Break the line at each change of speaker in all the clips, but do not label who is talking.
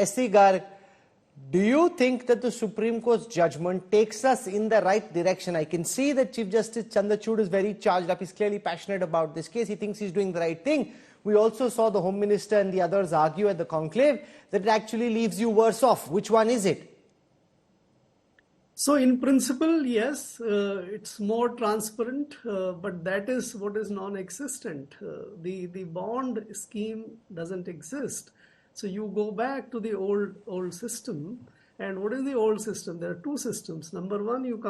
S.C. Garg, do you think that the Supreme Court's judgment takes us in the right direction? I can see that Chief Justice Chandrachud is very charged up. He's clearly passionate about this case. He thinks he's doing the right thing. We also saw the Home Minister and the others argue at the conclave that it actually leaves you worse off. Which one is it?
So in principle, yes, it's more transparent, but that is what is non-existent. The bond scheme doesn't exist. So you go back to the old system. And what is the old system? There are two systems. Number one, you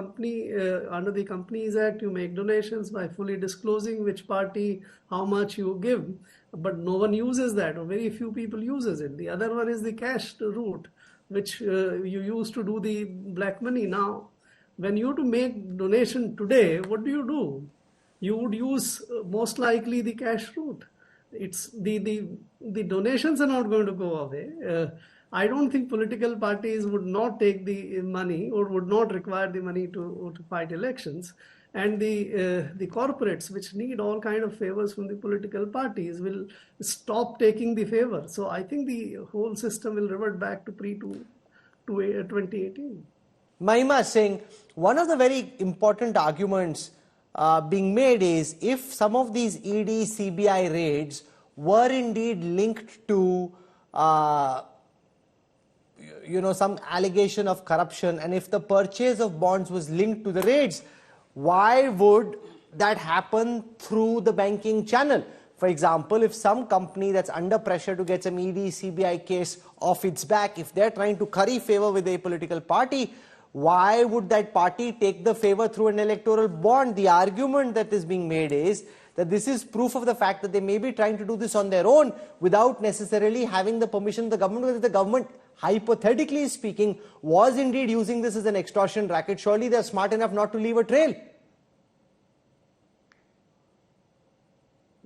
under the Companies Act, you make donations by fully disclosing which party, how much you give, but no one uses that, or very few people uses it. The other one is the cash route, which you use to do the black money. Now, when you to make donation today, what do? You would use most likely the cash route. It's the donations are not going to go away. I don't think political parties would not take the money or would not require the money to fight elections. And the corporates, which need all kind of favors from the political parties, will stop taking the favor. So I think the whole system will revert back to pre-2018.
Mahima Singh, one of the very important arguments being made is if some of these ED, CBI raids were indeed linked to some allegation of corruption, and if the purchase of bonds was linked to the raids, why would that happen through the banking channel? For example, if some company that's under pressure to get some ED, CBI case off its back, if they're trying to curry favor with a political party, why would that party take the favor through an electoral bond? The argument that is being made is that this is proof of the fact that they may be trying to do this on their own without necessarily having the permission of the government, because the government, hypothetically speaking, was indeed using this as an extortion racket. Surely they're smart enough not to leave a trail.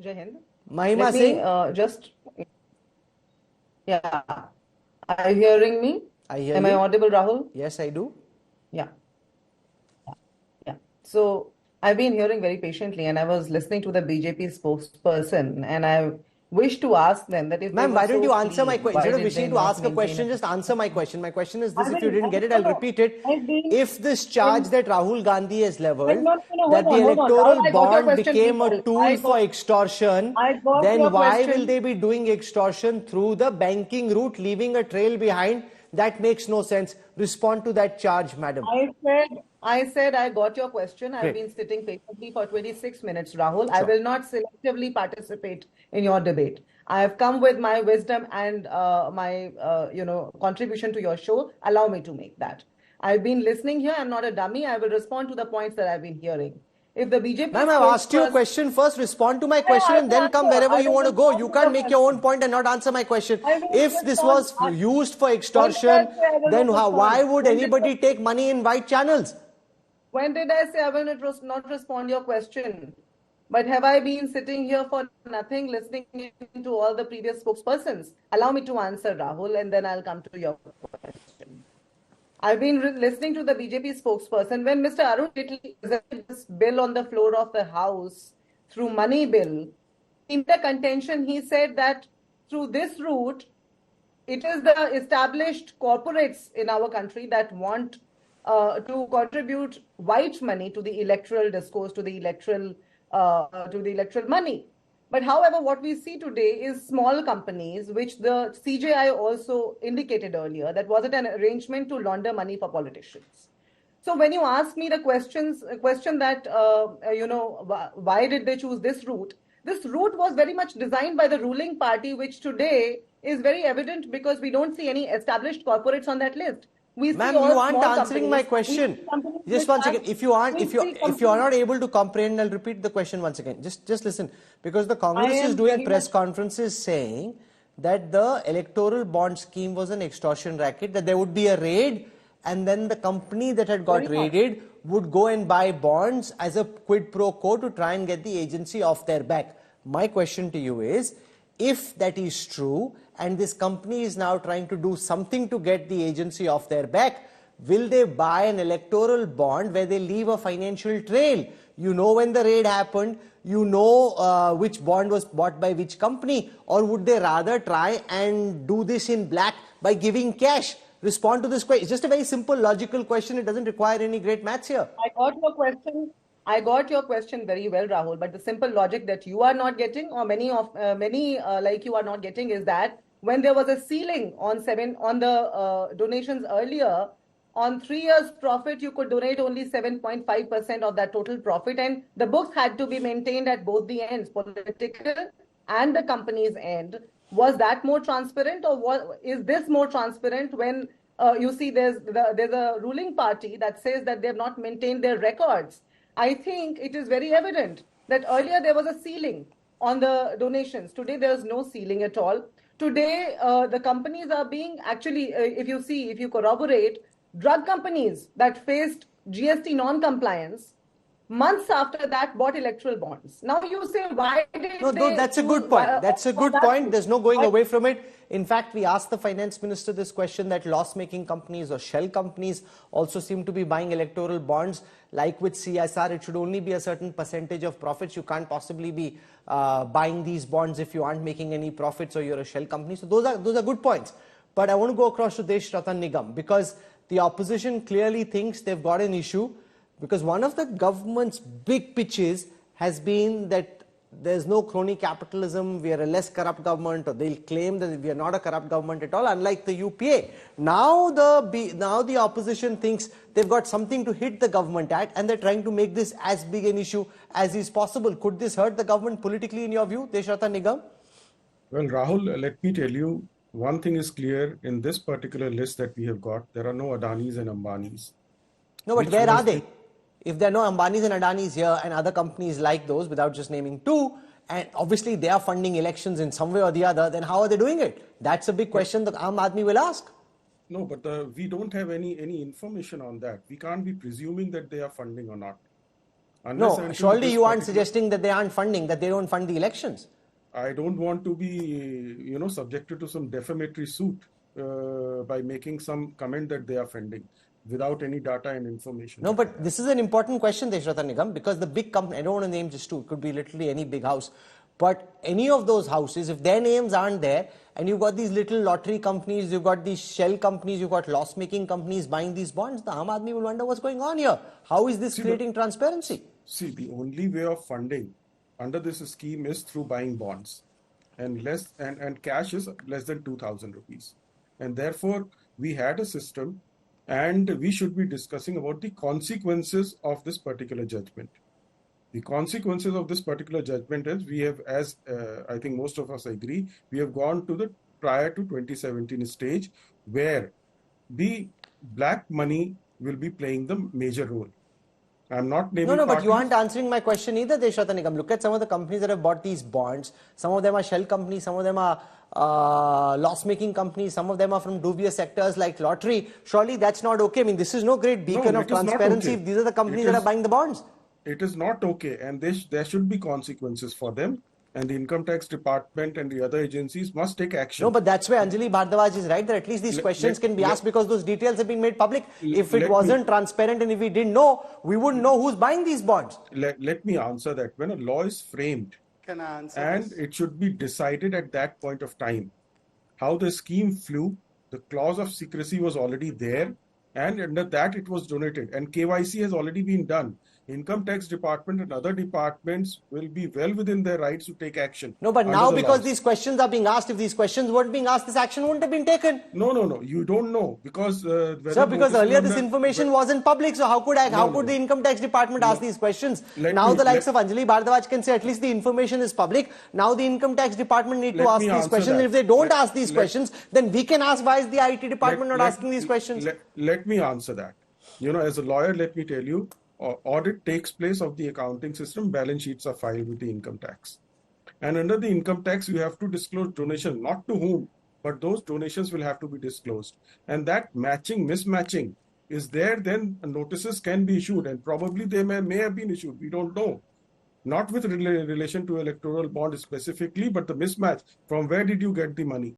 Jai Hind.
Mahima Singh?
Yeah. Are you hearing me?
I hear
Am
you.
I audible, Rahul?
Yes, I do.
Yeah. So I've been hearing very patiently, and I was listening to the BJP spokesperson, and I wish to ask them that if
Ma'am, why don't you answer my question? Instead of wishing to ask a question, just answer my question. My question is this: if you didn't get it, I'll repeat it. If this charge that Rahul Gandhi has leveled, that the electoral bond became a tool for extortion, then why will they be doing extortion through the banking route, leaving a trail behind? That makes no sense. Respond to that charge, madam.
I said I got your question.
Great.
I've been sitting patiently for 26 minutes, Rahul. Sure. I will not selectively participate in your debate. I have come with my wisdom and my contribution to your show. Allow me to make that. I've been listening here. I'm not a dummy. I will respond to the points that I've been hearing. If the BJP...
Ma'am, I've asked you a question first. Respond to my question and then come wherever you want to go. You can't make your own point and not answer my question. If this was used for extortion, then why would anybody take money in white channels?
When did I say I will not respond to your question? But have I been sitting here for nothing, listening to all the previous spokespersons? Allow me to answer, Rahul, and then I'll come to your question. I've been listening to the BJP spokesperson. When Mr. Arun Jaitley presented this bill on the floor of the House through money bill, in the contention, he said that through this route, it is the established corporates in our country that want to contribute white money to the electoral discourse, to the electoral money. But however, what we see today is small companies, which the CJI also indicated earlier, that was it an arrangement to launder money for politicians. So when you ask me the question that, why did they choose this route? This route was very much designed by the ruling party, which today is very evident because we don't see any established corporates on that list.
Ma'am, you aren't answering my question. Just once again, if you are not able to comprehend, I'll repeat the question once again. Just listen, because the Congress is doing press conferences saying that the electoral bond scheme was an extortion racket, that there would be a raid, and then the company that had got raided would go and buy bonds as a quid pro quo to try and get the agency off their back. My question to you is, if that is true, and this company is now trying to do something to get the agency off their back, will they buy an electoral bond where they leave a financial trail? You know when the raid happened, you know which bond was bought by which company? Or would they rather try and do this in black by giving cash? Respond to this question. It's just a very simple logical question. It doesn't require any great maths here.
I got your question. I got your question very well, Rahul. But the simple logic that you are not getting, or many like you are not getting, is that when there was a ceiling on the donations earlier, on 3 years profit, you could donate only 7.5% of that total profit, and the books had to be maintained at both the ends, political and the company's end. Was that more transparent, or is this more transparent when you see there's a ruling party that says that they have not maintained their records? I think it is very evident that earlier there was a ceiling on the donations. Today there's no ceiling at all. Today the companies are being actually, if you corroborate, drug companies that faced GST non-compliance, months after that bought electoral bonds. Now you say, why did
No,
they
that's a
choose,
good point. That's a good
that
point.
route?
There's no going away from it. In fact, we asked the finance minister this question, that loss-making companies or shell companies also seem to be buying electoral bonds. Like with CSR, it should only be a certain percentage of profits. You can't possibly be buying these bonds if you aren't making any profits or you're a shell company. So those are good points. But I want to go across to Desh Ratan Nigam, because the opposition clearly thinks they've got an issue, because one of the government's big pitches has been that there's no crony capitalism, we are a less corrupt government, or they'll claim that we are not a corrupt government at all, unlike the UPA. Now the opposition thinks they've got something to hit the government at, and they're trying to make this as big an issue as is possible. Could this hurt the government politically, in your view, Desh Ratan Nigam?
Well, Rahul, let me tell you, one thing is clear in this particular list that we have got, there are no Adanis and Ambanis.
No, but
Which
where
was
are they? If there are no Ambanis and Adanis here and other companies like those, without just naming two, and obviously they are funding elections in some way or the other, then how are they doing it? That's a big question that Aam Aadmi will ask.
No, but we don't have any information on that. We can't be presuming that they are funding or not. Unless
No,
until
surely
this
you aren't
particular-
suggesting that they aren't funding, that they don't fund the elections.
I don't want to be, subjected to some defamatory suit by making some comment that they are funding without any data and information.
No, but this is an important question, Desh Ratan Nigam, because the big company, I don't want to name just two, it could be literally any big house, but any of those houses, if their names aren't there, and you've got these little lottery companies, you've got these shell companies, you've got loss-making companies buying these bonds, the Aam Aadmi will wonder what's going on here. How is this creating transparency?
See, the only way of funding under this scheme is through buying bonds, and cash is less than 2,000 rupees. And therefore, we had a system, and we should be discussing about the consequences of this particular judgment. The consequences of this particular judgment is we have, as I think most of us agree, we have gone to the prior to 2017 stage where the black money will be playing the major role. I'm not naming
No, but you
parties.
aren't answering my question either, Desh Ratan Nigam. Look at some of the companies that have bought these bonds. Some of them are shell companies, some of them are loss-making companies, some of them are from dubious sectors like lottery. Surely that's not okay. I mean, this is no great beacon
No,
of
it is not
transparency
okay.
if these are the companies
It
that are
is-
buying the bonds.
It is not okay, and there should be consequences for them, and the income tax department and the other agencies must take action.
No, but that's where Anjali Bhardwaj is right, that at least these questions can be asked because those details have been made public. If it wasn't transparent and if we didn't know, we wouldn't know who's buying these bonds.
Let me answer that. When a law is framed,
Can I answer
and
this?
it should be decided at that point of time, how the scheme flew, the clause of secrecy was already there, and under that it was donated, and KYC has already been done. Income tax department and other departments will be well within their rights to take action.
No, but
under
now
the
because
laws.
these questions are being asked, if these questions weren't being asked, this action wouldn't have been taken.
No, you don't know, because whether
Sir, because
notice
earlier this
number-
information wasn't public, so how could
No.
the income tax department ask these questions?
Let
Now
me-
the likes
let-
of Anjali Bhardwaj can say at least the information is public. Now the income tax department need to
Let
ask
me
these
answer
questions.
that.
If they don't
Let-
ask these
let-
questions, then we can ask why is the IT department not
Let-
asking these questions?
Let me answer that. As a lawyer, let me tell you, audit takes place of the accounting system, balance sheets are filed with the income tax. And under the income tax, you have to disclose donation, not to whom, but those donations will have to be disclosed. And that mismatching is there, then notices can be issued, and probably they may have been issued. We don't know. Not with relation to electoral bond specifically, but the mismatch. From where did you get the money?